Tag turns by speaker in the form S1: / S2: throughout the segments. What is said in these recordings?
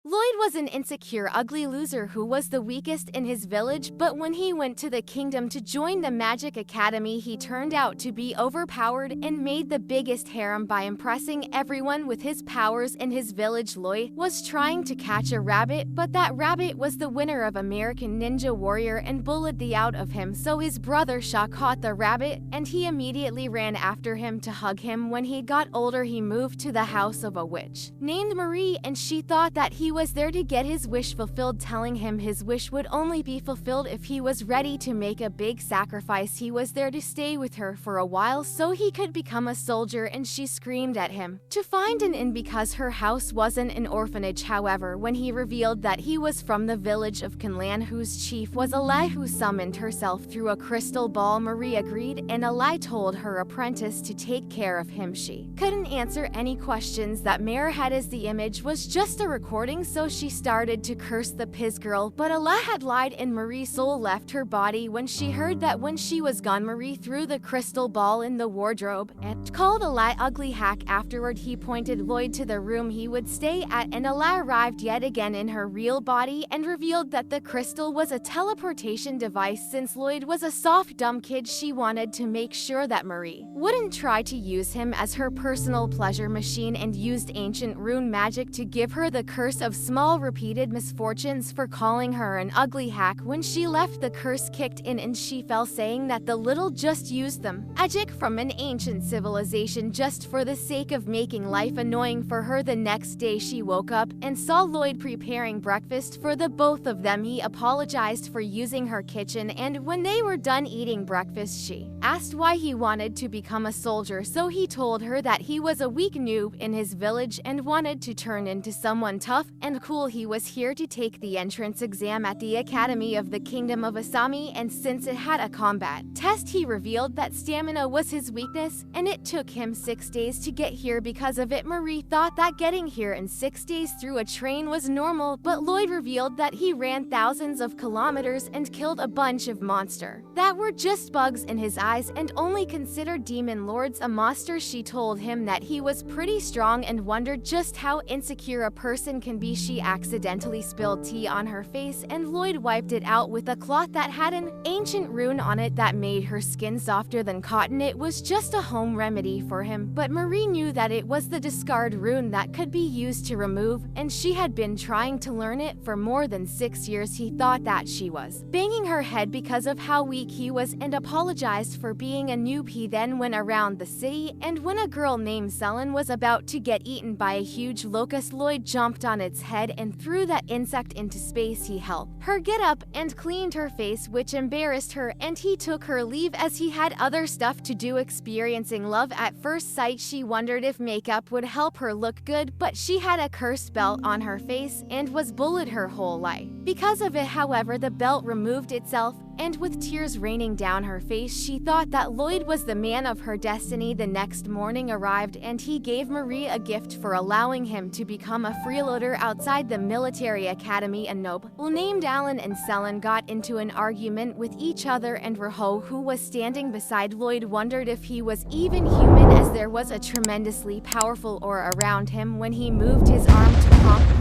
S1: Lloyd was an insecure, ugly loser who was the weakest in his village, but when he went to the kingdom to join the magic academy, he turned out to be overpowered and made the biggest harem by impressing everyone with his powers in his village. Lloyd was trying to catch a rabbit, but that rabbit was the winner of American Ninja Warrior and bullied the out of him, so his brother Shaw caught the rabbit and he immediately ran after him to hug him. When he got older, he moved to the house of a witch named Marie, and she thought that he was there to get his wish fulfilled, telling him his wish would only be fulfilled if he was ready to make a big sacrifice. He was there to stay with her for a while so he could become a soldier, and she screamed at him to find an inn because her house wasn't an orphanage. However, when he revealed that he was from the village of Kanlan, whose chief was Uglily, who summoned herself through a crystal ball, Marie agreed, and Uglily told her apprentice to take care of him. She couldn't answer any questions that Mare had, as the image was just a recording, so she started to curse the piss girl, but Uglily had lied and Marie's soul left her body when she heard that when she was gone. Marie threw the crystal ball in the wardrobe and called Uglily ugly hack. Afterward, he pointed Lloyd to the room he would stay at, and Uglily arrived yet again in her real body and revealed that the crystal was a teleportation device. Since Lloyd was a soft dumb kid, she wanted to make sure that Marie wouldn't try to use him as her personal pleasure machine, and used ancient rune magic to give her the curse of small repeated misfortunes for calling her an ugly hack. When she left, the curse kicked in and she fell, saying that the little just used them magic from an ancient civilization just for the sake of making life annoying for her. The next day she woke up and saw Lloyd preparing breakfast for the both of them. He apologized for using her kitchen, and when they were done eating breakfast, she asked why he wanted to become a soldier, so he told her that he was a weak noob in his village and wanted to turn into someone tough and cool. He was here to take the entrance exam at the Academy of the Kingdom of Asami, and since it had a combat test, he revealed that stamina was his weakness, and it took him 6 days to get here because of it. Marie thought that getting here in 6 days through a train was normal, but Lloyd revealed that he ran thousands of kilometers and killed a bunch of monsters that were just bugs in his eyes and only considered demon lords a monster. She told him that he was pretty strong and wondered just how insecure a person can be. She accidentally spilled tea on her face, and Lloyd wiped it out with a cloth that had an ancient rune on it that made her skin softer than cotton. It was just a home remedy for him, but Marie knew that it was the discard rune that could be used to remove, and she had been trying to learn it for more than 6 years. He thought that she was banging her head because of how weak he was and apologized for being a noob. He then went around the city, and when a girl named Selen was about to get eaten by a huge locust, Lloyd jumped on its head and threw that insect into space. He helped her get up and cleaned her face, which embarrassed her, and he took her leave as he had other stuff to do. Experiencing love at first sight, she wondered if makeup would help her look good, but she had a cursed belt on her face and was bullied her whole life because of it. However, the belt removed itself, and with tears raining down her face, she thought that Lloyd was the man of her destiny. The next morning arrived, and he gave Marie a gift for allowing him to become a freeloader outside the military academy. A noble named Alan and Selen got into an argument with each other, and Raho, who was standing beside Lloyd, wondered if he was even human, as there was a tremendously powerful aura around him. When he moved his arm to comprehend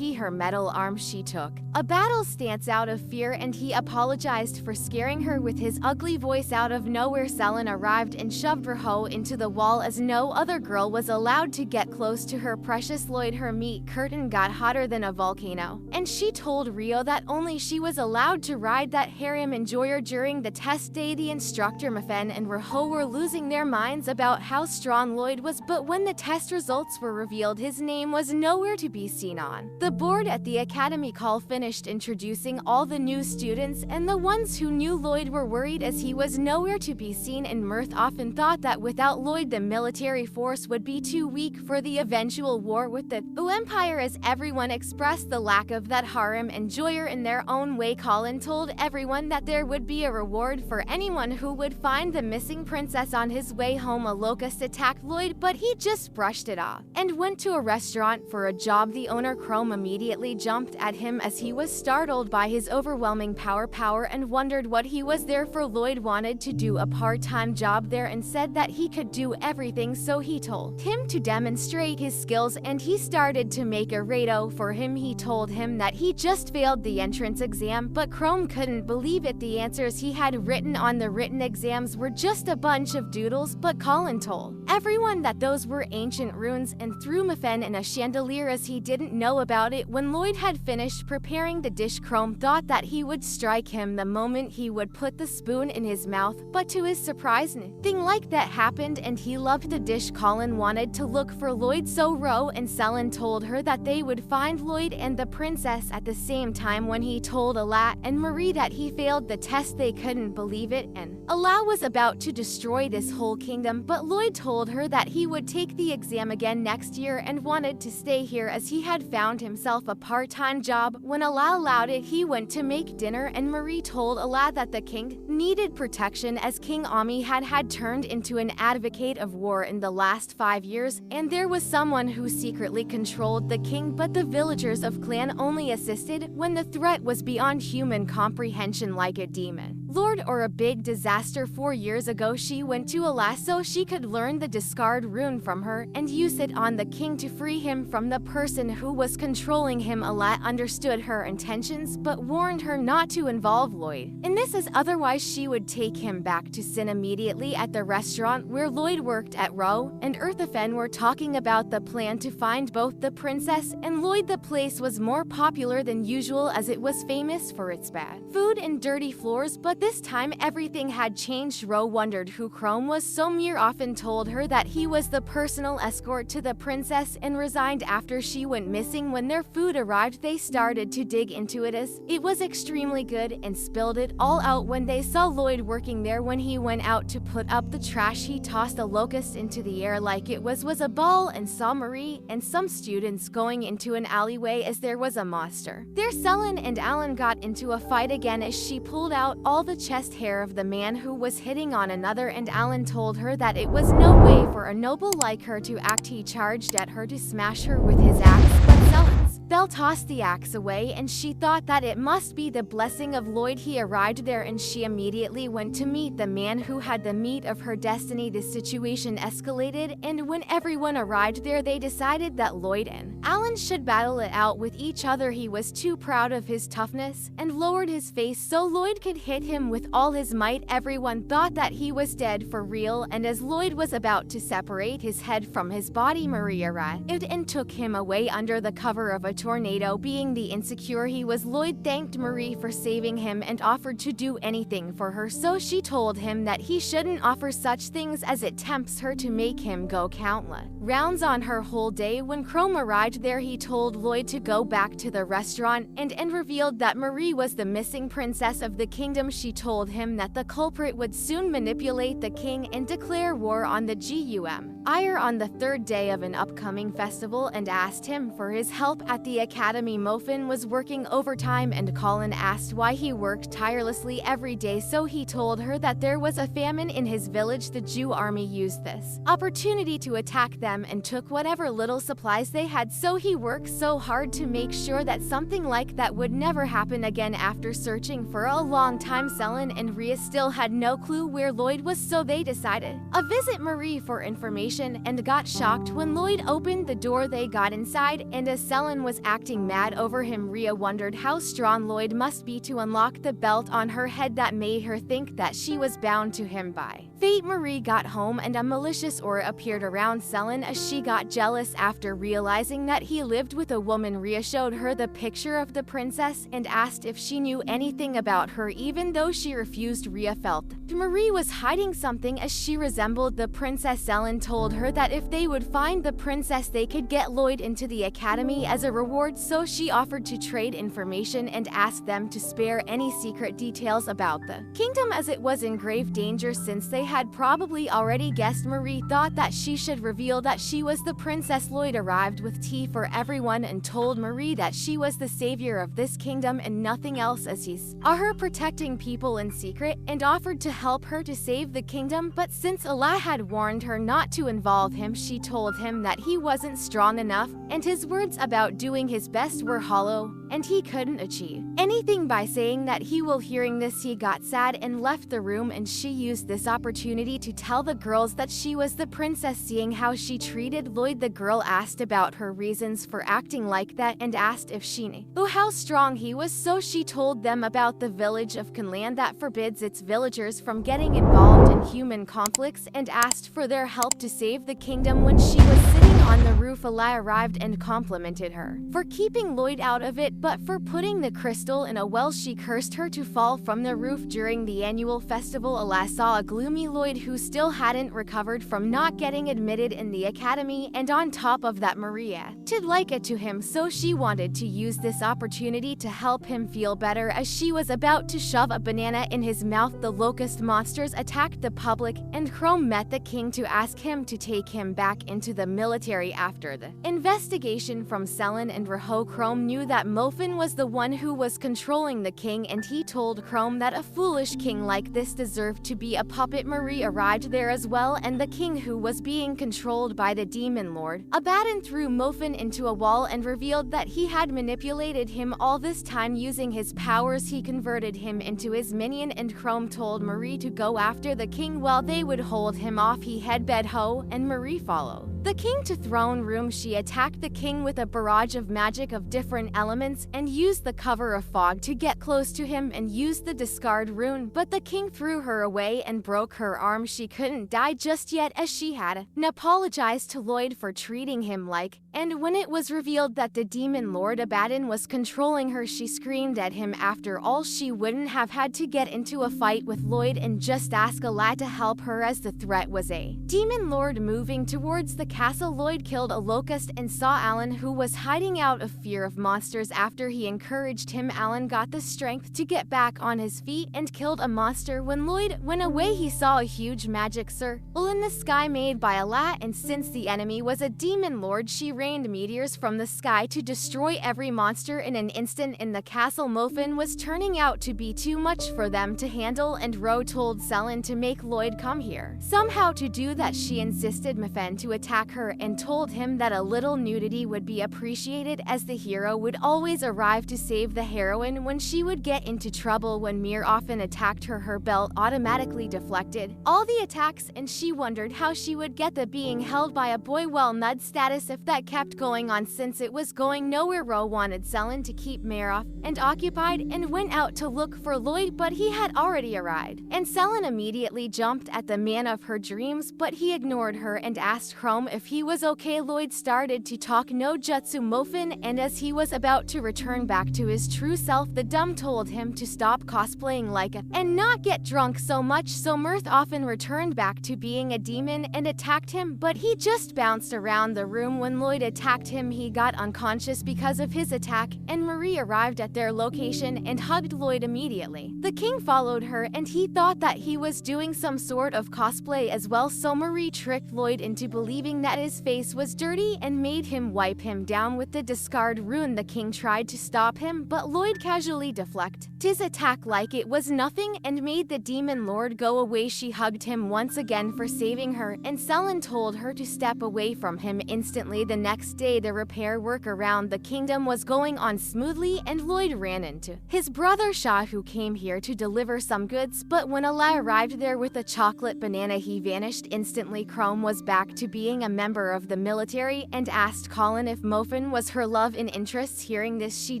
S1: her metal arm, she took a battle stance out of fear, and he apologized for scaring her with his ugly voice. Out of nowhere, Selen arrived and shoved Raho into the wall, as no other girl was allowed to get close to her precious Lloyd. Her meat curtain got hotter than a volcano, and she told Rio that only she was allowed to ride that harem enjoyer during the test day. The instructor Mafen and Raho were losing their minds about how strong Lloyd was, but when the test results were revealed, his name was nowhere to be seen on the board. At the academy, call finished introducing all the new students, and the ones who knew Lloyd were worried as he was nowhere to be seen, and Mirth often thought that without Lloyd the military force would be too weak for the eventual war with the Empire. As everyone expressed the lack of that harem enjoyer in their own way, Colin told everyone that there would be a reward for anyone who would find the missing princess. On his way home, a locust attacked attack Lloyd, but he just brushed it off and went to a restaurant for a job. The owner Chrome immediately jumped at him as he was startled by his overwhelming power and wondered what he was there for. Lloyd wanted to do a part-time job there and said that he could do everything, so he told him to demonstrate his skills and he started to make a rado for him. He told him that he just failed the entrance exam, but Chrome couldn't believe it. The answers he had written on the written exams were just a bunch of doodles, but Colin told everyone that those were ancient runes and threw muffin in a chandelier as he didn't know about it. When Lloyd had finished preparing the dish, Chrome thought that he would strike him the moment he would put the spoon in his mouth, but to his surprise, nothing like that happened and he loved the dish. Colin wanted to look for Lloyd, so Ro and Selin told her that they would find Lloyd and the princess at the same time. When he told Ala and Marie that he failed the test, they couldn't believe it, and Ala was about to destroy this whole kingdom, but Lloyd told her that he would take the exam again next year and wanted to stay here as he had found himself a part-time job. When Ala allowed it, he went to make dinner and Marie told Ala that the king needed protection as King Ami had turned into an advocate of war in the last 5 years, and there was someone who secretly controlled the king, but the villagers of clan only assisted when the threat was beyond human comprehension, like a demon lord or a big disaster. 4 years ago, she went to Ala so she could learn the discard rune from her and use it on the king to free him from the person who was controlling him. Ala understood her intentions but warned her not to involve Lloyd in this, as otherwise she would take him back to Sin. Immediately at the restaurant where Lloyd worked at, Ro and Earthafen were talking about the plan to find both the princess and Lloyd. The place was more popular than usual as it was famous for its bad food and dirty floors, but this time everything had changed. Ro wondered who Chrome was, so Mir often told her that he was the personal escort to the princess and resigned after she went missing. When their food arrived, they started to dig into it as it was extremely good and spilled it all out when they saw Lloyd working there. When he went out to put up the trash, he tossed a locust into the air like it was a ball and saw Marie and some students going into an alleyway as there was a monster there. Selin and Alan got into a fight again as she pulled out all the chest hair of the man who was hitting on another, and Alan told her that it was no way for a noble like her to act. He charged at her to smash her with his axe, but Selin's Belle tossed the axe away and she thought that it must be the blessing of Lloyd. He arrived there and she immediately went to meet the man who had the meat of her destiny. The situation escalated, and when everyone arrived there, they decided that Lloyd and Alan should battle it out with each other. He was too proud of his toughness and lowered his face so Lloyd could hit him with all his might. Everyone thought that he was dead for real, and as Lloyd was about to separate his head from his body, Marie arrived and took him away under the cover of a tornado. Being the insecure he was, Lloyd thanked Marie for saving him and offered to do anything for her, so she told him that he shouldn't offer such things as it tempts her to make him go countless rounds on her whole day. When Chrome arrived there, he told Lloyd to go back to the restaurant and revealed that Marie was the missing princess of the kingdom. She told him that the culprit would soon manipulate the king and declare war on the GUM on the 3rd day of an upcoming festival and asked him for his help at the academy. Mofin was working overtime and Colin asked why he worked tirelessly every day, so he told her that there was a famine in his village. The Jew army used this opportunity to attack them and took whatever little supplies they had, so he worked so hard to make sure that something like that would never happen again. After searching for a long time, Selin and Rhea still had no clue where Lloyd was, so they decided to visit Marie for information and got shocked when Lloyd opened the door. They got inside, and as Selin was acting mad over him, Rhea wondered how strong Lloyd must be to unlock the belt on her head that made her think that she was bound to him by fate. Marie got home and a malicious aura appeared around Selin as she got jealous after realizing that he lived with a woman. Rhea showed her the picture of the princess and asked if she knew anything about her. Even though she refused, Rhea felt Marie was hiding something as she resembled the princess. Selin told her that if they would find the princess, they could get Lloyd into the academy as a reward, so she offered to trade information and asked them to spare any secret details about the kingdom as it was in grave danger since they had probably already guessed. Marie thought that she should reveal that she was the princess. Lloyd arrived with tea for everyone and told Marie that she was the savior of this kingdom and nothing else, as he saw her protecting people in secret, and offered to help her to save the kingdom. But since Allah had warned her not to involve him, she told him that he wasn't strong enough, and his words about doing his best were hollow, and he couldn't achieve anything by saying that he will. Hearing this, he got sad and left the room, and she used this opportunity to tell the girls that she was the princess. Seeing how she treated Lloyd, the girl asked about her reasons for acting like that and asked if she knew how strong he was, so she told them about the village of Kunland that forbids its villagers from getting involved in human conflicts, and asked for their help to save the kingdom. When she was sitting on the roof, Allah arrived and complimented her for keeping Lloyd out of it, but for putting the crystal in a well. She cursed her to fall from the roof. During the annual festival, Allah saw a gloomy Lloyd who still hadn't recovered from not getting admitted in the academy, and on top of that, Maria did like it to him, so she wanted to use this opportunity to help him feel better. As she was about to shove a banana in his mouth, the locust monsters attacked the public, and Chrome met the king to ask him to take him back into the military. After the investigation from Selin and Raho, Chrome knew that Mofin was the one who was controlling the king, and he told Chrome that a foolish king like this deserved to be a puppet. Marie arrived there as well, and the king, who was being controlled by the demon lord Abaddon, threw Mofin into a wall and revealed that he had manipulated him all this time. Using his powers, he converted him into his minion, and Chrome told Marie to go after the king while they would hold him off. He headbed Ho, and Marie followed the king to throne room. She attacked the king with a barrage of magic of different elements and used the cover of fog to get close to him and used the discard rune, but the king threw her away and broke her arm. She couldn't die just yet, as she had apologized to Lloyd for treating him like, and when it was revealed that the demon lord Abaddon was controlling her, she screamed at him. After all, she wouldn't have had to get into a fight with Lloyd and just ask Allah to help her, as the threat was a demon lord. Moving towards the castle, Lloyd killed a locust and saw Alan, who was hiding out of fear of monsters. After he encouraged him, Alan got the strength to get back on his feet and killed a monster. When Lloyd went away, he saw a huge magic circle in the sky made by Allah, and since the enemy was a demon lord, she rained meteors from the sky to destroy every monster in an instant. In the castle, Mofin was turning out to be too much for them to handle, and Ro told Selin to make Lloyd come here. Somehow to do that, she insisted Mofin to attack her and told him that a little nudity would be appreciated, as the hero would always arrive to save the heroine when she would get into trouble. When Mir often attacked her, her belt automatically deflected all the attacks, and she wondered how she would get the being held by a boy well nud status if that kept going on, since it was going nowhere. Ro wanted Selin to keep Mir off and occupied and went out to look for Lloyd, but he had already arrived, and Selin immediately jumped at the man of her dreams, but he ignored her and asked Chrome if he was okay. Lloyd started to talk no jutsu Mofin, and as he was about to return back to his true self, the dumb told him to stop cosplaying like a and not get drunk so much. So Mirth often returned back to being a demon and attacked him, but he just bounced around the room. When Lloyd attacked him, he got unconscious because of his attack, and Marie arrived at their location and hugged Lloyd immediately. The king followed her, and he thought that he was doing some sort of cosplay as well, so Marie tricked Lloyd into believing that his face was dirty and made him wipe him down with the discard rune. The king tried to stop him, but Lloyd casually deflected his attack like it was nothing and made the demon lord go away. She hugged him once again for saving her, and Selin told her to step away from him instantly. The next day, the repair work around the kingdom was going on smoothly, and Lloyd ran into his brother Shah, who came here to deliver some goods, but when Allah arrived there with a chocolate banana, he vanished instantly. Chrome was back to being a member of the military and asked Colin if Mofin was her love and interest. Hearing this, she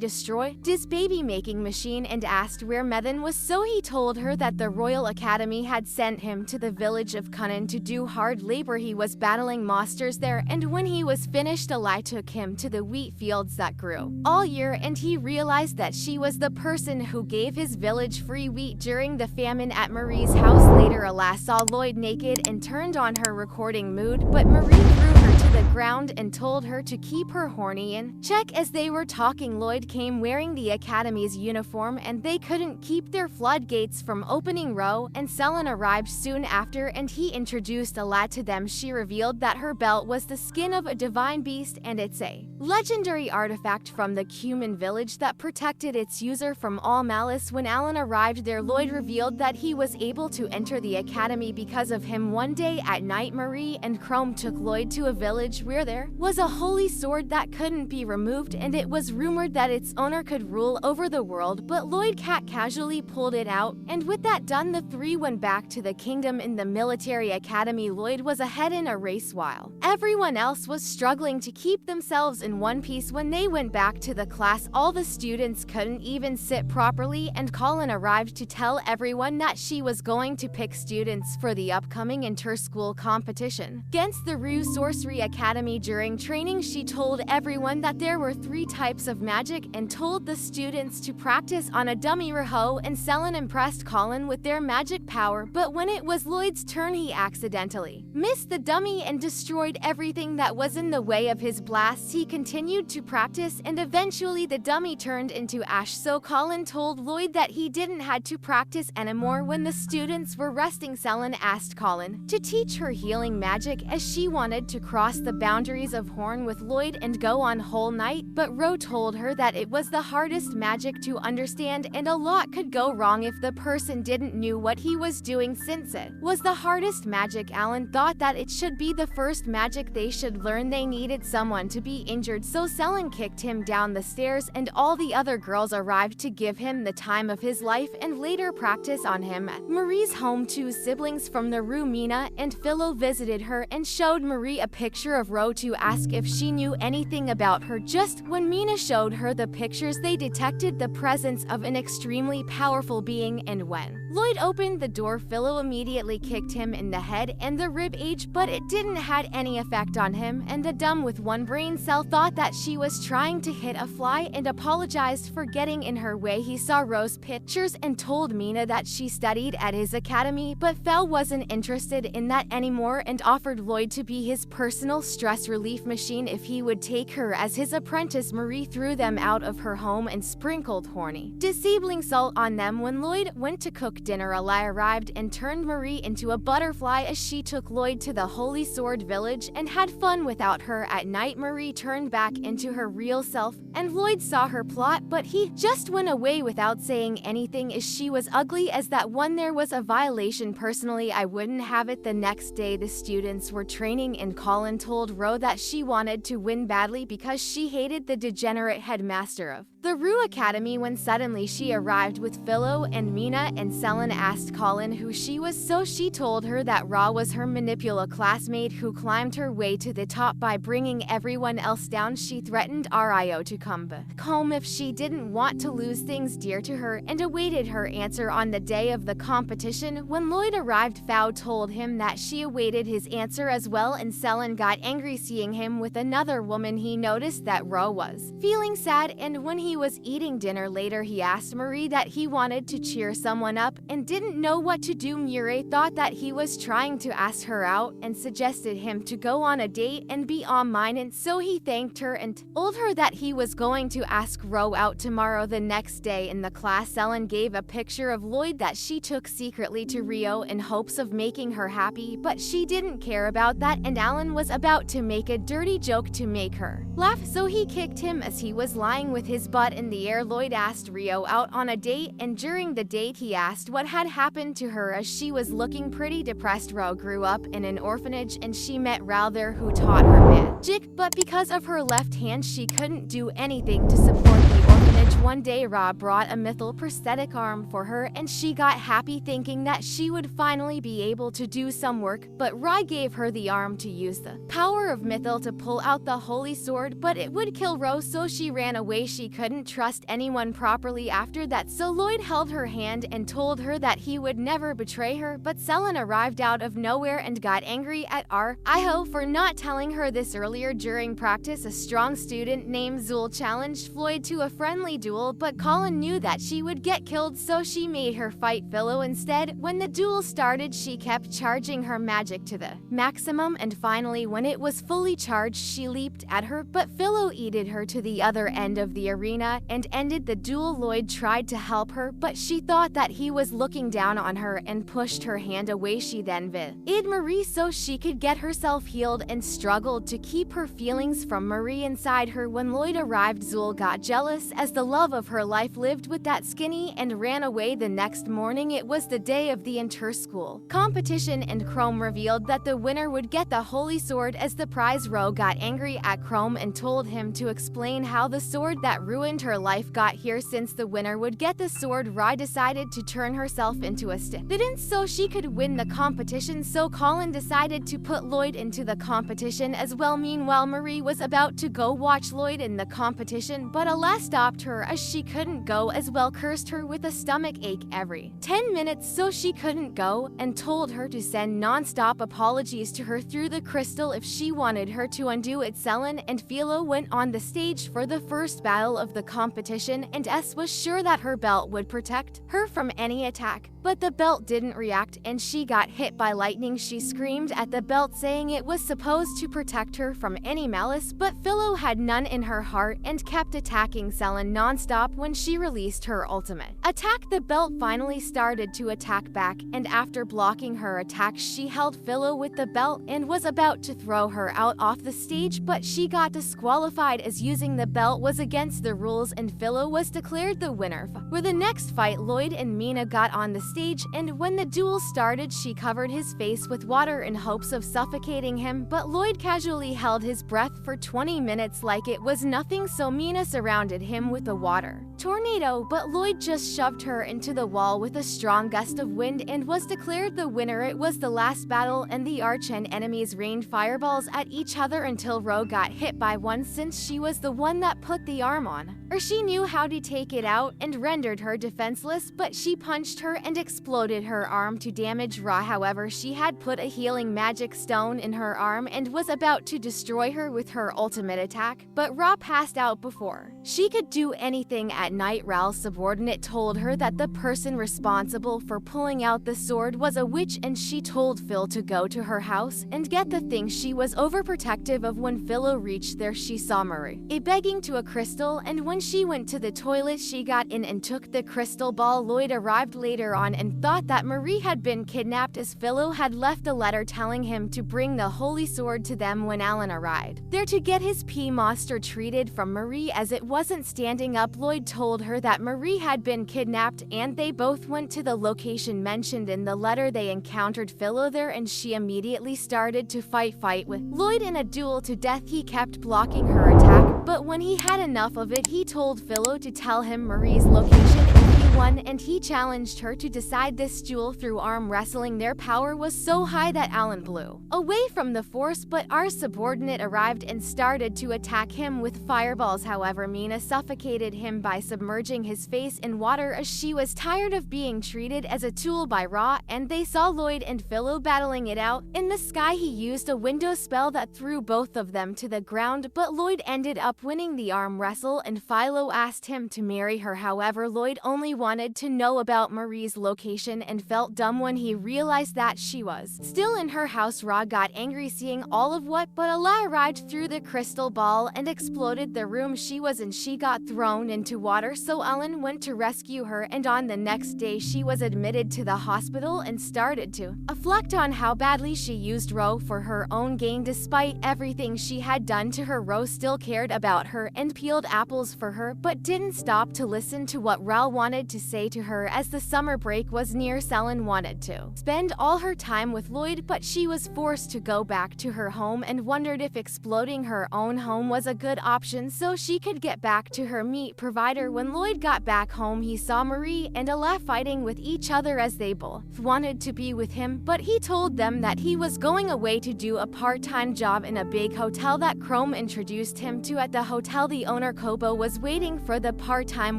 S1: destroyed his baby-making machine and asked where Methan was, so he told her that the Royal Academy had sent him to the village of Kunnan to do hard labor. He was battling monsters there, and when he was finished, Allah took him to the wheat fields that grew all year, and he realized that she was the person who gave his village free wheat during the famine at Marie's house. Later, Allah saw Lloyd naked and turned on her recording mood, but Marie threw her to the ground and told her to keep her horny in check. As they were talking, Lloyd came wearing the Academy's uniform and they couldn't keep their floodgates from opening. Ro and Selen arrived soon after and he introduced a lad to them. She revealed that her belt was the skin of a divine beast and it's a legendary artifact from the Cumin village that protected its user from all malice. When Alan arrived there, Lloyd revealed that he was able to enter the Academy because of him. One day at night, Marie and Chrome took Lloyd to a village where there was a holy sword that couldn't be removed and it was rumored that its owner could rule over the world, but Lloyd casually pulled it out, and with that done, the three went back to the kingdom. In the military academy, Lloyd was ahead in a race while everyone else was struggling to keep themselves in one piece. When they went back to the class, all the students couldn't even sit properly, and Colin arrived to tell everyone that she was going to pick students for the upcoming inter-school competition against the Rue Sorcery Academy. During training, she told everyone that there were 3 types of magic and told the students to practice on a dummy. Raho and Selen impressed Colin with their magic power, but when it was Lloyd's turn, he accidentally missed the dummy and destroyed everything that was in the way of his blasts. He continued to practice and eventually the dummy turned into ash, so Colin told Lloyd that he didn't had to practice anymore. When the students were resting, Selen asked Colin to teach her healing magic as she wanted to cross the boundaries of Horn with Lloyd and go on whole night, but Ro told her that it was the hardest magic to understand and a lot could go wrong if the person didn't knew what he was doing. Since it was the hardest magic, Alan thought that it should be the first magic they should learn. They needed someone to be injured, so Selen kicked him down the stairs and all the other girls arrived to give him the time of his life and later practice on him. At Marie's home, 2 siblings from the Rue, Mina and Philo, visited her and showed Marie a picture of Ro to ask if she knew anything about her. Just when Mina showed her the pictures, they detected the presence of an extremely powerful being, and when Lloyd opened the door, Philo immediately kicked him in the head and the rib cage, but it didn't had any effect on him, and the dumb with 1 brain cell thought that she was trying to hit a fly and apologized for getting in her way. He saw Ro's pictures and told Mina that she studied at his academy, but Fel wasn't interested in that anymore and offered Lloyd to be his personal stress relief machine if he would take her as his apprentice. Marie threw them out of her home and sprinkled horny, disabling salt on them. When Lloyd went to cook dinner, Ali arrived and turned Marie into a butterfly as she took Lloyd to the Holy Sword Village and had fun without her. At night, Marie turned back into her real self, and Lloyd saw her plot, but he just went away without saying anything as she was ugly as that one. There was a violation. Personally, I wouldn't have it. The next day, the students were training and Colin told Ro that she wanted to win badly because she hated the degenerate headmaster of the Rue Academy. When suddenly she arrived with Philo and Mina, and Selen asked Colin who she was, so she told her that Ra was her manipula classmate who climbed her way to the top by bringing everyone else down. She threatened Rio to come back home if she didn't want to lose things dear to her and awaited her answer on the day of the competition. When Lloyd arrived, Fao told him that she awaited his answer as well, and Selen got angry seeing him with another woman. He noticed that Ro was feeling sad, and when he was eating dinner later, he asked Marie that he wanted to cheer someone up and didn't know what to do. Murray thought that he was trying to ask her out and suggested him to go on a date and be on mine, and so he thanked her and told her that he was going to ask Ro out tomorrow. The next day in the class, Selen gave a picture of Lloyd that she took secretly to Rio in hopes of making her happy, but she didn't care about that, and Alan was about to make a dirty joke to make her laugh, so he kicked him as he was lying with his butt in the air. Lloyd asked Rio out on a date, and during the date he asked what had happened to her as she was looking pretty depressed. Ro grew up in an orphanage and she met Rao there who taught her magic, but because of her left hand she couldn't do anything to support the orphanage. One day Ra brought a mythal prosthetic arm for her and she got happy thinking that she would finally be able to do some work, but Ra gave her the arm to use the power of mythal to pull out the holy sword, but it would kill Ro, so she ran away. She couldn't trust anyone properly after that, so Lloyd held her hand and told her that he would never betray her, but Selen arrived out of nowhere and got angry at Iho for not telling her this earlier. During practice, a strong student named Zul challenged Floyd to a friendly duel. duel, but Colin knew that she would get killed, so she made her fight Philo instead. When the duel started, she kept charging her magic to the maximum, and finally when it was fully charged, she leaped at her, but Philo yeeted her to the other end of the arena and ended the duel. Lloyd tried to help her, but she thought that he was looking down on her and pushed her hand away. She then id Marie so she could get herself healed and struggled to keep her feelings from Marie inside her. When Lloyd arrived, Zool got jealous as the love of her life lived with that skinny and ran away. The next morning, it was the day of the inter-school competition, and Chrome revealed that the winner would get the holy sword as the prize. Ro got angry at Chrome and told him to explain how the sword that ruined her life got here. Since the winner would get the sword, Ra decided to turn herself into a student so she could win the competition, so Colin decided to put Lloyd into the competition as well. Meanwhile, Marie was about to go watch Lloyd in the competition, but alas stopped her as she couldn't go as well, cursed her with a stomach ache every 10 minutes so she couldn't go, and told her to send non-stop apologies to her through the crystal if she wanted her to undo it. Selen and Philo went on the stage for the first battle of the competition, and S was sure that her belt would protect her from any attack, but the belt didn't react and she got hit by lightning. She screamed at the belt saying it was supposed to protect her from any malice, but Philo had none in her heart and kept attacking Selen non-stop. When she released her ultimate attack, the belt finally started to attack back, and after blocking her attack, she held Philo with the belt and was about to throw her out off the stage, but she got disqualified as using the belt was against the rules, and Philo was declared the winner. For the next fight, Lloyd and Mina got on the stage, and when the duel started, she covered his face with water in hopes of suffocating him, but Lloyd casually held his breath for 20 minutes like it was nothing, so Mina surrounded him with a water tornado, but Lloyd just shoved her into the wall with a strong gust of wind and was declared the winner. It was the last battle, and the arch and enemies rained fireballs at each other until Ro got hit by one, since she was the one that put the arm on her. She knew how to take it out and rendered her defenseless, but she punched her and exploded her arm to damage Ra. However, she had put a healing magic stone in her arm and was about to destroy her with her ultimate attack, but Ra passed out before she could do anything. At night, Ral's subordinate told her that the person responsible for pulling out the sword was a witch, and she told Phil to go to her house and get the thing she was overprotective of. When Philo reached there, she saw Marie begging to a crystal, and when she went to the toilet, she got in and took the crystal ball. Lloyd arrived later on and thought that Marie had been kidnapped, as Philo had left a letter telling him to bring the holy sword to them. When Alan arrived there to get his pea monster treated from Marie as it wasn't standing up, Lloyd told her that Marie had been kidnapped, and they both went to the location mentioned in the letter. They encountered Philo there, and she immediately started to fight with Lloyd in a duel to death. He kept blocking her attack, but when he had enough of it, he told Philo to tell him Marie's location if he won, and he challenged her to decide this duel through arm wrestling. Their power was so high that Alan blew away from the force, but our subordinate arrived and started to attack him with fireballs. However, Mina suffocated him by submerging his face in water, as she was tired of being treated as a tool by Ra, and they saw Lloyd and Philo battling it out. In the sky, he used a window spell that threw both of them to the ground, but Lloyd ended up winning the arm wrestle, and Philo asked him to marry her. However, Lloyd only wanted to know about Marie's location and felt dumb when he realized that she was still in her house. Ra got angry seeing all of what, but Allah arrived through the crystal ball and exploded the room she was in. She got thrown into water, so Ellen went to rescue her, and on the next day she was admitted to the hospital and started to reflect on how badly she used Ro for her own gain. Despite everything she had done to her, Ro still cared about her and peeled apples for her, but didn't stop to listen to what Ral wanted to say to her. As the summer break was near, Selen wanted to spend all her time with Lloyd, but she was forced to go back to her home and wondered if exploding her own home was a good option so she could get back to her meat provider. When Lloyd got back home, he saw Marie and Ella fighting with each other as they both wanted to be with him, but he told them that he was going away to do a part-time job in a big hotel that Chrome introduced him to. At at the hotel, the owner Kobo was waiting for the part-time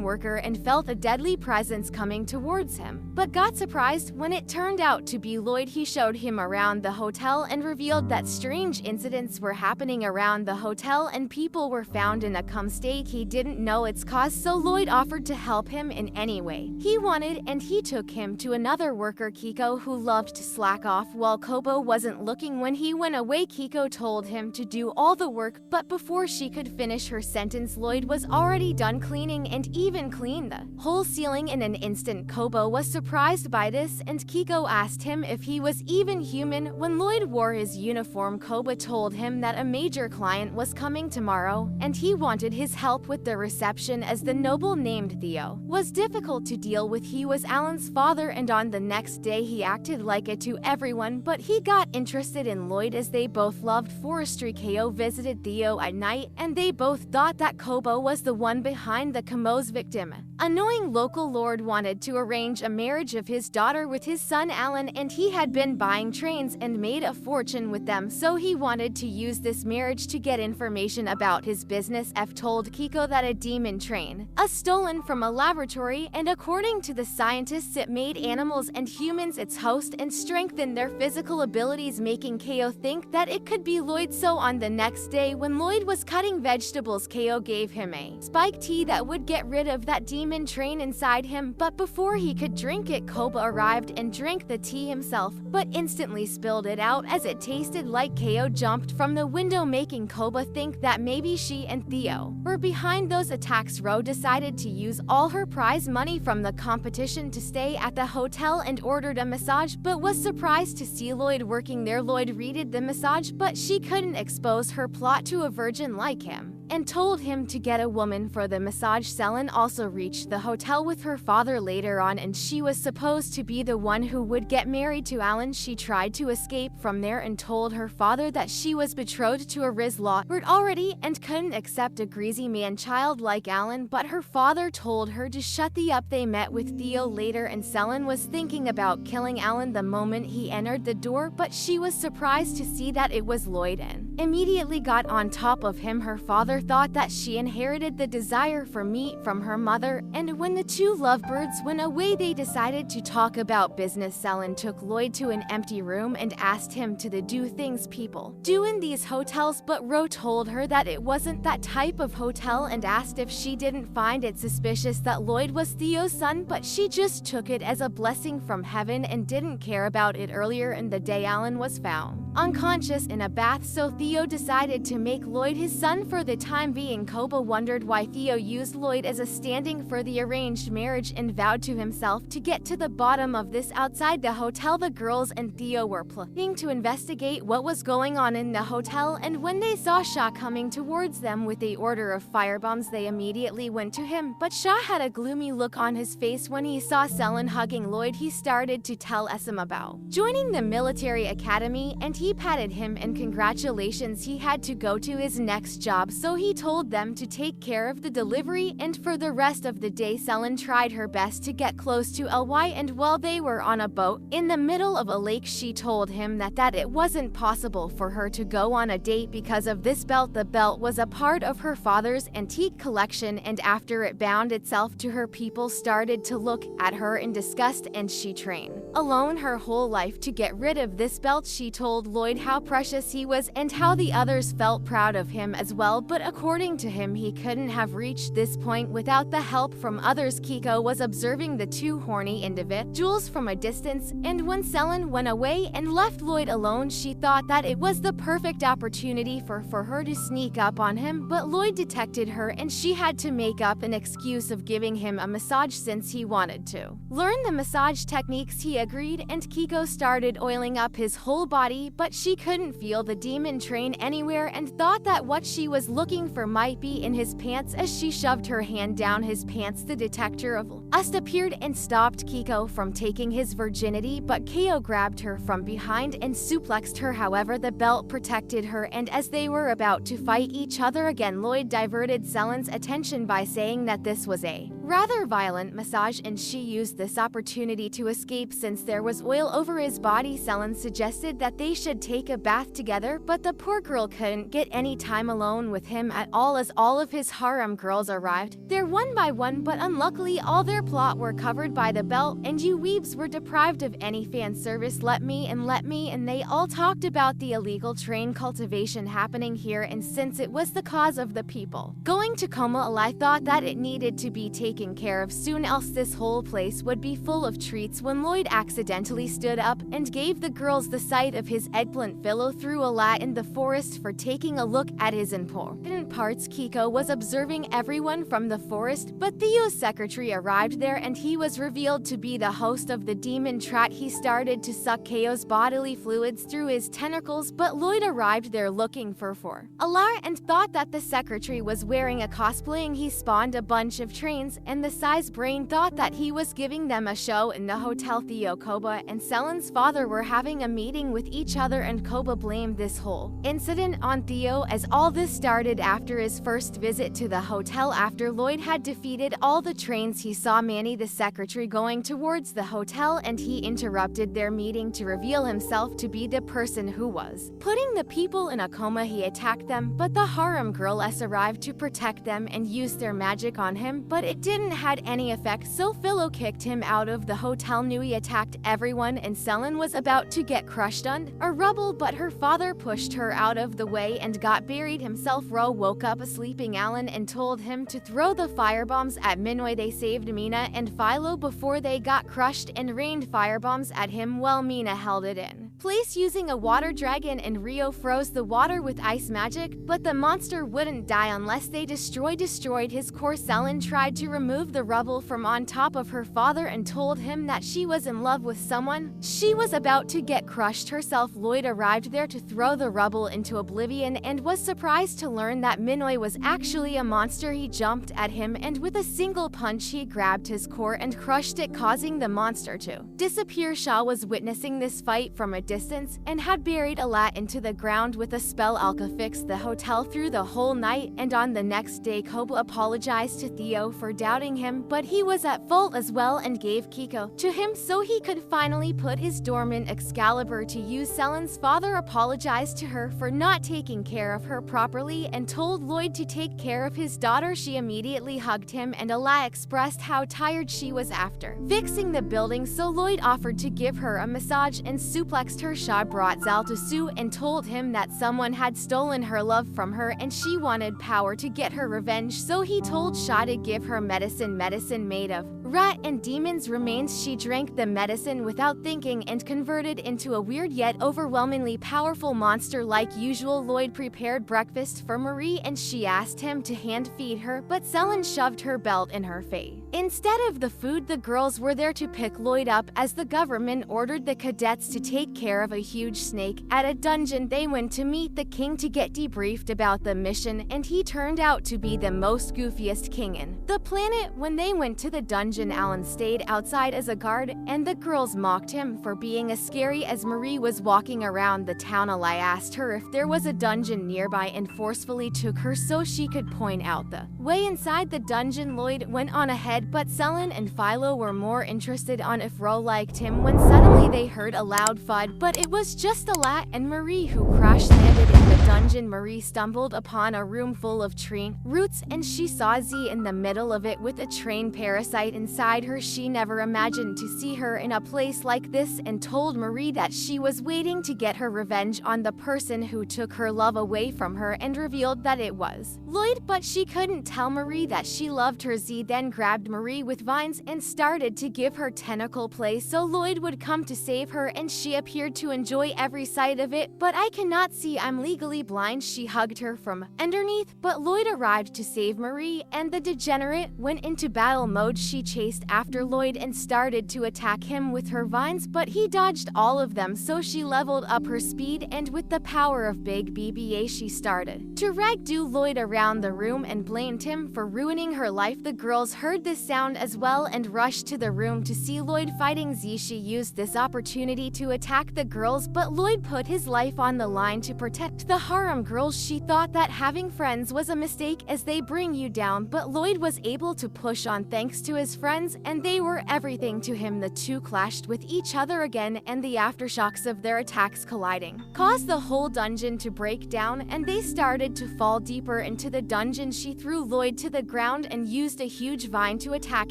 S1: worker and felt a deadly presence coming towards him, but got surprised when it turned out to be Lloyd. He showed him around the hotel and revealed that strange incidents were happening around the hotel and people were found in a coma state. He didn't know its cause, so Lloyd offered to help him in any way he wanted, and he took him to another worker, Kiko, who loved to slack off while Kobo wasn't looking. When he went away, Kiko told him to do all the work, but before she could finish her sentence, Lloyd was already done cleaning and even cleaned the whole ceiling in an instant. Kobo was surprised by this, and Kiko asked him if he was even human. When Lloyd wore his uniform, Kobo told him that a major client was coming tomorrow, and he wanted his help with the reception as the noble named Theo was difficult to deal with. He was Alan's father, and on the next day he acted like it to everyone, but he got interested in Lloyd as they both loved forestry. Ko visited Theo at night, and they both thought that Kobo was the one behind the Komo's victim. Annoying local lord wanted to arrange a marriage of his daughter with his son Alan, and he had been buying trains and made a fortune with them, so he wanted to use this marriage to get information about his business. F told Kiko that a demon train was stolen from a laboratory, and according to the scientists, it made animals and humans its host and strengthened their physical abilities, making Ko think that it could be Lloyd. So on the next day, when Lloyd was cutting vegetables, Ko gave him a spike tea that would get rid of that demon train inside him, but before he could drink it, Koba arrived and drank the tea himself, but instantly spilled it out as it tasted like Ko jumped from the window, making Koba think that maybe she and Theo were behind those attacks. Ro decided to use all her prize money from the competition to stay at the hotel and ordered a massage, but was surprised to see Lloyd working there. Lloyd raided the massage, but she couldn't expose her plot to a virgin like him and told him to get a woman for the massage. Selin also reached the hotel with her father later on, and she was supposed to be the one who would get married to Alan. She tried to escape from there and told her father that she was betrothed to a Rizla already and couldn't accept a greasy man-child like Alan, but her father told her to shut the up. They met with Theo later, and Selin was thinking about killing Alan the moment he entered the door, but she was surprised to see that it was Lloyd and immediately got on top of him. Her father thought that she inherited the desire for meat from her mother, and when the two lovebirds went away, they decided to talk about business. Selin took Lloyd to an empty room and asked him to do things people do in these hotels, but Ro told her that it wasn't that type of hotel and asked if she didn't find it suspicious that Lloyd was Theo's son, but she just took it as a blessing from heaven and didn't care about it. Earlier in the day, Alan was found unconscious in a bath, so Theo decided to make Lloyd his son for the time being. Koba wondered why Theo used Lloyd as a standing for the arranged marriage and vowed to himself to get to the bottom of this. Outside the hotel, the girls and Theo were planning to investigate what was going on in the hotel, and when they saw Shah coming towards them with a order of firebombs, they immediately went to him, but Shah had a gloomy look on his face when he saw Selin hugging Lloyd. He started to tell Essim about joining the military academy, and he patted him and congratulations. He had to go to his next job, so he told them to take care of the delivery, and for the rest of the day Selin tried her best to get close to Ly, and while they were on a boat in the middle of a lake, she told him that it wasn't possible for her to go on a date because of this belt. The belt was a part of her father's antique collection, and after it bound itself to her, people started to look at her in disgust, and she trained alone her whole life to get rid of this belt. She told Lloyd how precious he was and how the others felt proud of him as well, but according to him, he couldn't have reached this point without the help from others. Kiko was observing the two horny individuals from a distance, and when Selin went away and left Lloyd alone, she thought that it was the perfect opportunity for her to sneak up on him, but Lloyd detected her and she had to make up an excuse of giving him a massage since he wanted to learn the massage techniques. He agreed, and Kiko started oiling up his whole body, but she couldn't feel the demon train anywhere and thought that what she was looking for might be in his pants. As she shoved her hand down his pants, the detector of lust appeared and stopped Kiko from taking his virginity, but Ko grabbed her from behind and suplexed her. However, the belt protected her, and as they were about to fight each other again, Lloyd diverted Selin's attention by saying that this was a rather violent massage, and she used this opportunity to escape since there was oil over his body. Selen suggested that they should take a bath together, but the poor girl couldn't get any time alone with him at all as all of his harem girls arrived there one by one, but unluckily all their plot were covered by the belt, and you weebs were deprived of any fan service. Let me, and they all talked about the illegal train cultivation happening here, and since it was the cause of the people going to coma, I thought that it needed to be taken care of soon, else this whole place would be full of treats. When Lloyd accidentally stood up and gave the girls the sight of his eggplant pillow through a lat in the forest for taking a look at his important parts, Kiko was observing everyone from the forest, but Theo's secretary arrived there and he was revealed to be the host of the demon trap. He started to suck Ko's bodily fluids through his tentacles, but Lloyd arrived there looking for Alar and thought that the secretary was wearing a cosplaying. He spawned a bunch of trains, and the size brain thought that he was giving them a show in the hotel. Theo, Koba, and Selen's father were having a meeting with each other, and Koba blamed this whole incident on Theo, as all this started after his first visit to the hotel. After Lloyd had defeated all the trains, he saw Manny the secretary going towards the hotel, and he interrupted their meeting to reveal himself to be the person who was putting the people in a coma. He attacked them, but the harem girls arrived to protect them and used their magic on him, but it didn't had any effect, so Philo kicked him out of the hotel. Nui attacked everyone, and Selen was about to get crushed under a rubble, but her father pushed her out of the way and got buried himself. Ro woke up a sleeping Alan and told him to throw the firebombs at Minoi. They saved Mina and Philo before they got crushed and rained firebombs at him while Mina held it in place using a water dragon, and Rio froze the water with ice magic, but the monster wouldn't die unless they destroyed his core. Selen tried to remove the rubble from on top of her father and told him that she was in love with someone. She was about to get crushed herself. Lloyd arrived there to throw the rubble into oblivion and was surprised to learn that Minoi was actually a monster. He jumped at him, and with a single punch he grabbed his core and crushed it, causing the monster to disappear. Shaw was witnessing this fight from a distance and had buried Alat into the ground with a spell. Alka fixed the hotel through the whole night, and on the next day Koba apologized to Theo for doubting him, but he was at fault as well and gave Kiko to him so he could finally put his dormant Excalibur to use. Selen's father apologized to her for not taking care of her properly and told Lloyd to take care of his daughter. She immediately hugged him, and Ala expressed how tired she was after fixing the building, so Lloyd offered to give her a massage and suplexed her. Shaw brought Zal to Sue and told him that someone had stolen her love from her and she wanted power to get her revenge, so he told Shaw to give her medicine made of rat and demon's remains. She drank the medicine without thinking and converted into a weird yet overwhelmingly powerful monster. Like usual, Lloyd prepared breakfast for Marie and she asked him to hand feed her, but Selen shoved her belt in her face instead of the food. The girls were there to pick Lloyd up as the government ordered the cadets to take care of a huge snake at a dungeon. They went to meet the king to get debriefed about the mission, and he turned out to be the most goofiest king in the planet. When they went to the dungeon, Alan stayed outside as a guard, and the girls mocked him for being as scary. As Marie was walking around the town, Eli asked her if there was a dungeon nearby and forcefully took her so she could point out the way inside the dungeon. Lloyd went on ahead, but Selen and Philo were more interested on if Ro liked him when suddenly they heard a loud thud, but it was just Alat and Marie who crash landed in the dungeon. Marie stumbled upon a room full of tree roots, and she saw Z in the middle of it with a train parasite inside her. She never imagined to see her in a place like this and told Marie that she was waiting to get her revenge on the person who took her love away from her and revealed that it was Lloyd, but she couldn't tell Marie that she loved her. Z then grabbed Marie with vines and started to give her tentacle play so Lloyd would come to save her, and she appeared to enjoy every sight of it. But I cannot see, I'm legally blind. She hugged her from underneath, but Lloyd arrived to save Marie, and the degenerate went into battle mode. She chased after Lloyd and started to attack him with her vines, but he dodged all of them, so she leveled up her speed, and with the power of Big BBA she started to ragdoll Lloyd around the room and blamed him for ruining her life. The girls heard this sound as well and rushed to the room to see Lloyd fighting Z. She used this opportunity to attack the girls, but Lloyd put his life on the line to protect the harem girls, she thought that having friends was a mistake as they bring you down, but Lloyd was able to push on thanks to his friends, and they were everything to him. The two clashed with each other again, and the aftershocks of their attacks colliding caused the whole dungeon to break down, and they started to fall deeper into the dungeon. She threw Lloyd to the ground and used a huge vine to attack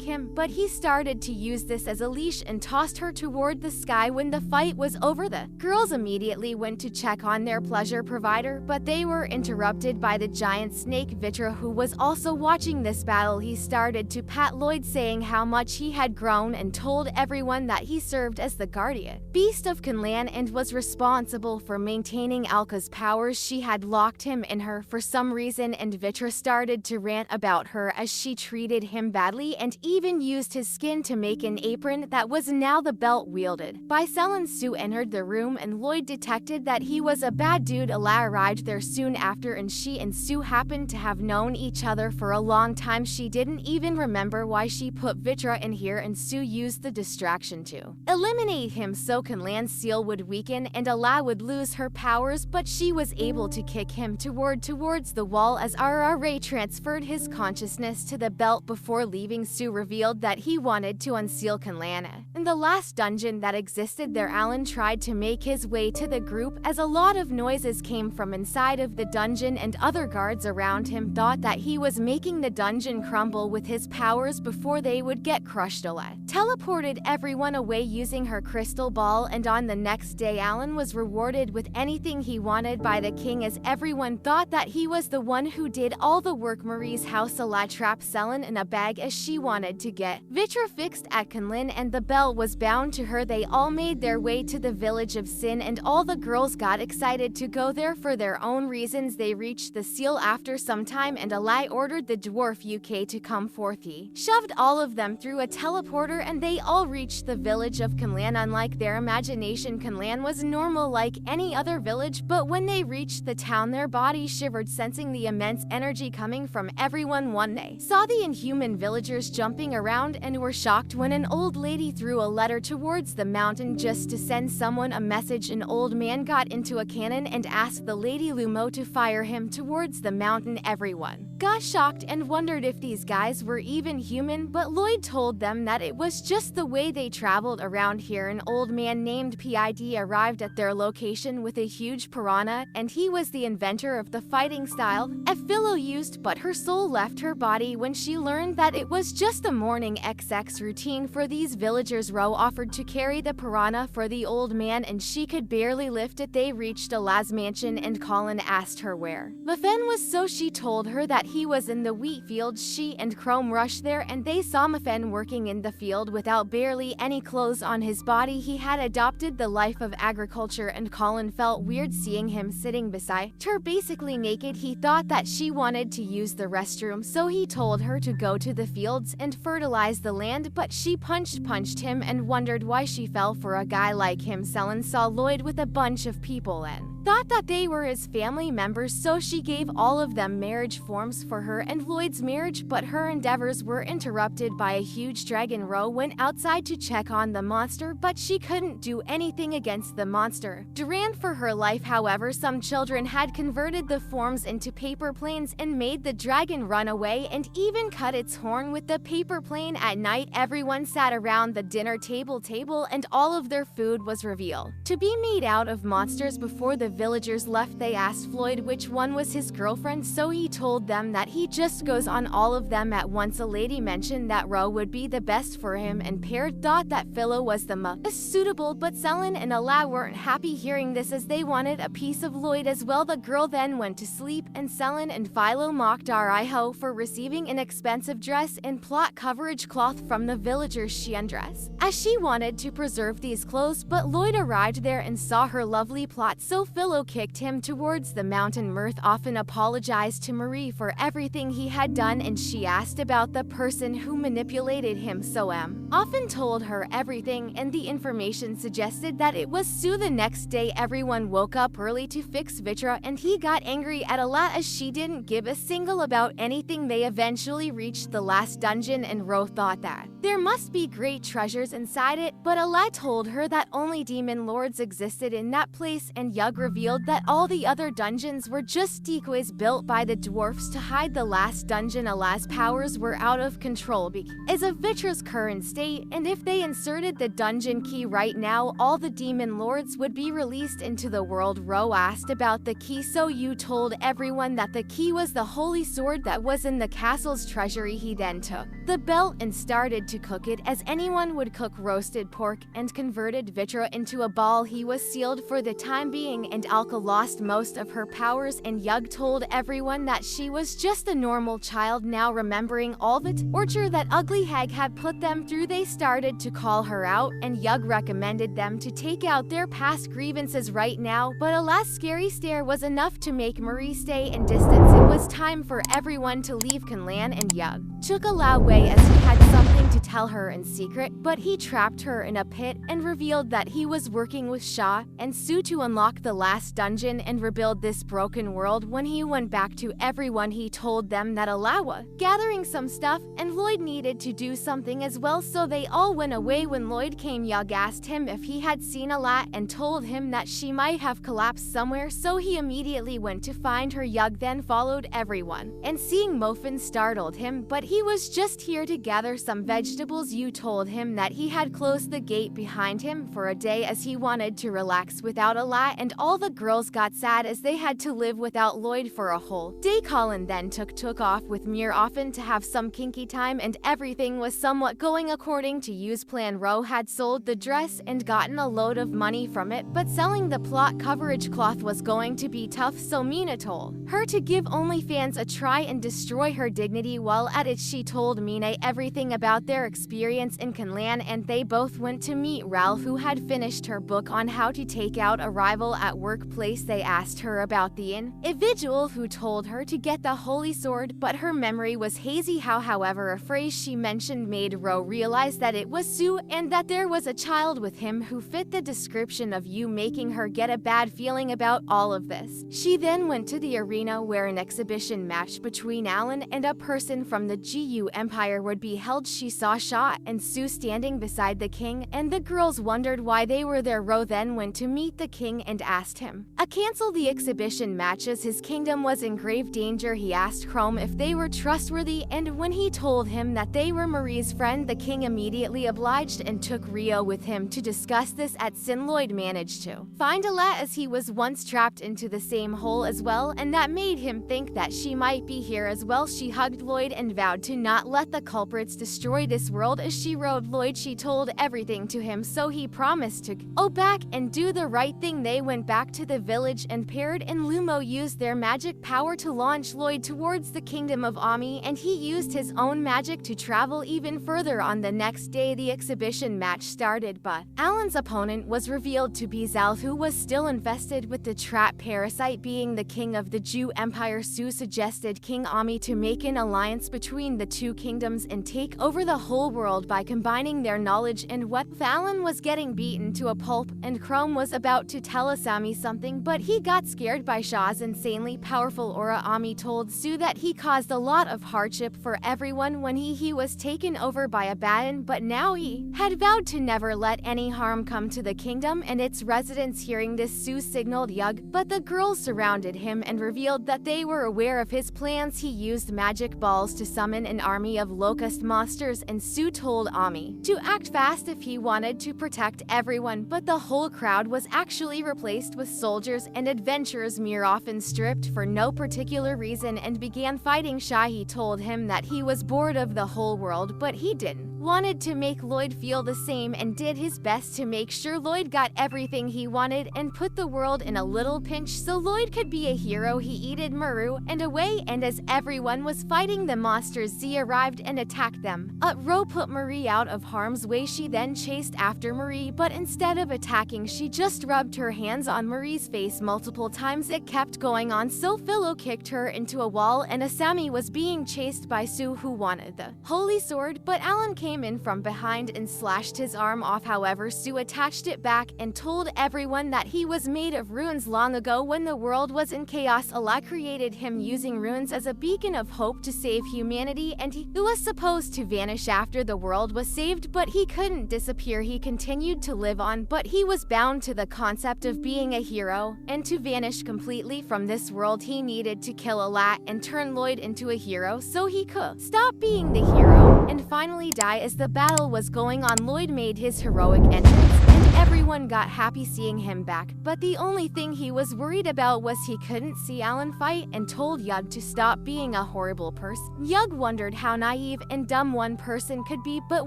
S1: him, but he started to use this as a leash and tossed her toward the sky. When the fight was over, the girls immediately went to check on their pleasure provider, but they were interrupted by the giant snake Vitra, who was also watching this battle. He started to pat Lloyd, saying how much he had grown, and told everyone that he served as the guardian beast of Kunlan and was responsible for maintaining Alka's powers. She had locked him in her for some reason, and Vitra started to rant about her as she treated him badly and even used his skin to make an apron that was now the belt wielded by Selen. Sue entered the room, and Lloyd detected that he was a bad dude. Ala arrived there soon after, and she and Sue happened to have known each other for a long time. She didn't even remember why she put Vitra in here, and Sue used the distraction to eliminate him so Kunlan's seal would weaken and Ala would lose her powers, but she was able to kick him towards the wall as Ray transferred his consciousness to the belt before leaving. Sue revealed that he wanted to unseal Kunlan. In the last dungeon that existed there, Alan tried to make his way to the group as a lot of noises came from inside of the dungeon, and other guards around him thought that he was making the dungeon crumble with his powers before they would get crushed. Ala teleported everyone away using her crystal ball, and on the next day Alan was rewarded with anything he wanted by the king, as everyone thought that he was the one who did all the work. Marie's house, Ala trapped Selen in a bag as she wanted to get Vitra fixed at Kunlin, and the bell was bound to her. They all made their way to the village of Sin, and all the girls got excited to go there for their own reasons. They reached the seal after some time, and Ala ordered the dwarf UK to come forth. He shoved all of them through a teleporter, and they all reached the village of Kunlan. Unlike their imagination, Kunlan was normal like any other village, but when they reached the town their bodies shivered, sensing the immense energy coming from everyone. One day saw the inhuman villagers jumping around and were shocked when an old lady threw a letter towards the mountain just to send someone a message. An old man got into a cannon and asked the Lady Lumo to fire him towards the mountain. Everyone got shocked and wondered if these guys were even human, but Lloyd told them that it was just the way they traveled around here. An old man named PID arrived at their location with a huge piranha, and he was the inventor of the fighting style Philo used, but her soul left her body when she learned that it was just a morning XX routine for these villagers. Ro offered to carry the piranha for the old man, and she could barely lift it. They reached Ala's mansion, and Colin asked her where Mufen was, so she told her that he was in the wheat field. She and Chrome rushed there, and they saw Mufen working in the field without barely any clothes on his body. He had adopted the life of agriculture, and Colin felt weird seeing him sitting beside her basically naked. He thought that she wanted to use the restroom, so he told her to go to the fields and fertilize the land, but she punched him and wondered why she fell for a guy like him. Selen saw Lloyd with a bunch of people and thought that they were his family members, so she gave all of them marriage forms for her and Lloyd's marriage, but her endeavors were interrupted by a huge dragon. Ro went outside to check on the monster, but she couldn't do anything against the monster. Ran for her life. However, some children had converted the forms into paper planes and made the dragon run away, and even cut its horn with the paper plane. At night, everyone sat around the dinner table, and all of their food was revealed to be made out of monsters. Before the villagers left, they asked Floyd which one was his girlfriend, so he told them that he just goes on all of them at once. A lady mentioned that Ro would be the best for him, and Pear thought that Philo was the most suitable, but Selen and Ala weren't happy hearing this as they wanted a piece of Lloyd as well. The girl then went to sleep, and Selen and Philo mocked Ariho for receiving an expensive dress and plot coverage cloth from the villagers. She undressed as she wanted to preserve these clothes, but Lloyd arrived there and saw her lovely plot, so Philo kicked him towards the mountain. Mirth often apologized to Marie for everything he had done, and she asked about the person who manipulated him, so often told her everything, and the information suggested that it was Sue. The next day, everyone woke up early to fix Vitra, and he got angry at Ala as she didn't give a single about anything. They eventually reached the last dungeon, and Ro thought that there must be great treasures inside it, but Ala told her that only demon lords existed in that place, and Yug revealed that all the other dungeons were just decoys built by the dwarfs to hide the last dungeon. Allah's powers were out of control because of Vitra's current state, and if they inserted the dungeon key right now, all the demon lords would be released into the world. Ro asked about the key, so you told everyone that the key was the holy sword that was in the castle's treasury. He then took the belt and started to cook it as anyone would cook roasted pork, and converted Vitra into a ball. He was sealed for the time being, and Alka lost most of her powers, and Yug told everyone that she was just a normal child. Now remembering all the torture that Ugly Hag had put them through, they started to call her out, and Yug recommended them to take out their past grievances right now, but a last scary stare was enough to make Marie stay in distance. It was time for everyone to leave Kanlan, and Yug took a loud way as he had something to tell her in secret, but he trapped her in a pit and revealed that he was working with Shah and Sue to unlock the last dungeon and rebuild this broken world. When he went back to everyone, he told them that Alawa gathering some stuff and Lloyd needed to do something as well, so they all went away. When Lloyd came, Yug asked him if he had seen Ala and told him that she might have collapsed somewhere, so he immediately went to find her. Yug then followed everyone, and seeing Mofin startled him, but he was just here to gather some vegetables. You told him that he had closed the gate behind him for a day as he wanted to relax without Ala, and all the girls got sad as they had to live without Lloyd for a whole day. Colin then took off with Mir often to have some kinky time, and everything was somewhat going according to Yu's plan. Ro had sold the dress and gotten a load of money from it, but selling the plot coverage cloth was going to be tough, so Mina told her to give OnlyFans a try and destroy her dignity. While at it, she told Mina everything about their experience in Kanlan, and they both went to meet Ralph, who had finished her book on how to take out a rival at workplace. They asked her about the individual who told her to get the holy sword, but her memory was hazy. However, a phrase she mentioned made Ro realize that it was Sue and that there was a child with him who fit the description of Yu, making her get a bad feeling about all of this. She then went to the arena where an exhibition match between Alan and a person from the GU Empire would be held. She saw Shaw and Sue standing beside the king, and the girls wondered why they were there. Ro then went to meet the king and asked him to cancel the exhibition matches. His kingdom was in grave danger. He asked Chrome if they were trustworthy, and when he told him that they were Marie's friend, the king immediately obliged and took Rio with him to discuss this at Sin. Lloyd managed to find Ala as he was once trapped into the same hole as well, and that made him think that she might be here as well. She hugged Lloyd and vowed to not let the culprits destroy this world. As she rode Lloyd, she told everything to him, so he promised to go back and do the right thing. They went back to the village, and Paired and Lumo used their magic power to launch Lloyd towards the kingdom of Ami, and he used his own magic to travel even further. On the next day, the exhibition match started, but Alan's opponent was revealed to be Zalf, who was still infested with the trap parasite. Being the king of the Jew Empire, Sue suggested King Ami to make an alliance between the two kingdoms and take over the whole world by combining their knowledge and weapons. Alan was getting beaten to a pulp, and Chrome was about to tell Asami something, but he got scared by Shaw's insanely powerful aura. Ami told Sue that he caused a lot of hardship for everyone when he was taken over by a Baden, but now he had vowed to never let any harm come to the kingdom and its residents. Hearing this, Sue signaled Yug, but the girls surrounded him and revealed that they were aware of his plans. He used magic balls to summon an army of locust monsters, and Sue told Ami to act fast if he wanted to protect everyone, but the whole crowd was actually replaced with soldiers and adventurers. Mir often stripped for no particular reason and began fighting Shy. He told him that he was bored of the whole world, but he didn't wanted to make Lloyd feel the same and did his best to make sure Lloyd got everything he wanted and put the world in a little pinch so Lloyd could be a hero. He eated Maru and away, and as everyone was fighting the monsters, Z arrived and attacked them. Ro put Marie out of harm's way. She then chased after Marie, but instead of attacking, she just rubbed her hands on Marie's face multiple times. It kept going on, so Philo kicked her into a wall, and Asami was being chased by Sue, who wanted the holy sword, but Alan came came in from behind and slashed his arm off. However, Sue attached it back and told everyone that he was made of runes long ago when the world was in chaos. Allah created him using runes as a beacon of hope to save humanity, and he was supposed to vanish after the world was saved, but he couldn't disappear. He continued to live on, but he was bound to the concept of being a hero, and to vanish completely from this world he needed to kill Allah and turn Lloyd into a hero so he could stop being the hero and finally die. As the battle was going on, Lloyd made his heroic entrance, and everyone got happy seeing him back. But the only thing he was worried about was he couldn't see Alan fight, and told Yug to stop being a horrible person. Yug wondered how naive and dumb one person could be, but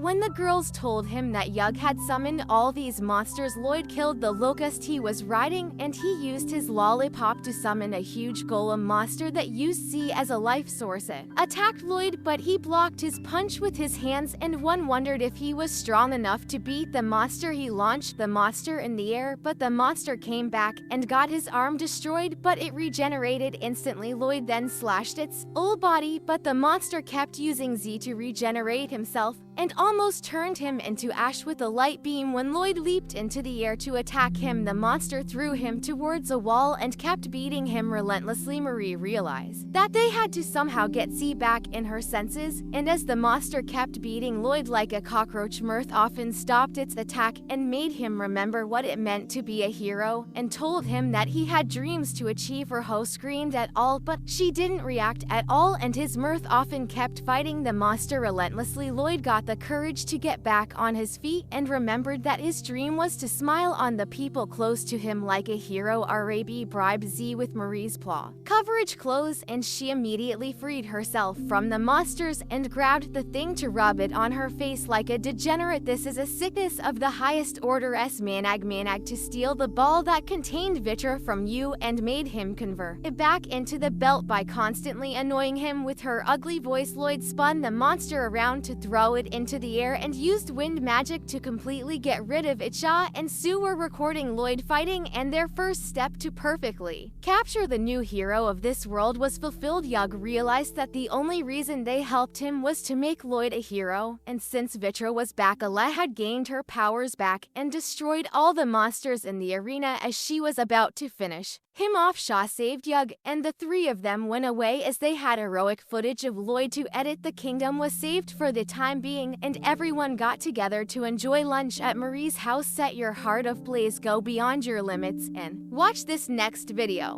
S1: when the girls told him that Yug had summoned all these monsters, Lloyd killed the locust he was riding, and he used his lollipop to summon a huge golem monster that used C as a life source. It attacked Lloyd, but he blocked his punch with his hands, and one wondered if he was strong enough to beat the monster. He launched the monster in the air, but the monster came back and got his arm destroyed, but it regenerated instantly. Lloyd then slashed its old body, but the monster kept using Z to regenerate himself and almost turned him into ash with a light beam. When Lloyd leaped into the air to attack him, the monster threw him towards a wall and kept beating him relentlessly. Marie realized that they had to somehow get Z back in her senses, and as the monster kept beating Lloyd like a cockroach, Mirth often stopped its attack and made him remember what it meant to be a hero, and told him that he had dreams to achieve. Her host screamed at all, but she didn't react at all, and his Mirth often kept fighting the monster relentlessly. Lloyd got the courage to get back on his feet and remembered that his dream was to smile on the people close to him like a hero. Rab bribed Z with Marie's paw coverage clothes, and she immediately freed herself from the monsters and grabbed the thing to rub it on her face like a degenerate. This is a sickness of the highest order. Manag to steal the ball that contained Vitra from you and made him convert it back into the belt by constantly annoying him with her ugly voice. Lloyd spun the monster around to throw it into the air and used wind magic to completely get rid of it. Shaw and Sue were recording Lloyd fighting, and their first step to perfectly capture the new hero of this world was fulfilled. Yug realized that the only reason they helped him was to make Lloyd a hero, and since Vitra was back, Allah had gained her powers back and destroyed all the monsters in the arena. As she was about to finish him off, Shaw saved Yug, and the three of them went away as they had heroic footage of Lloyd to edit. The kingdom was saved for the time being, and everyone got together to enjoy lunch at Marie's house. Set your heart ablaze, go beyond your limits, and watch this next video.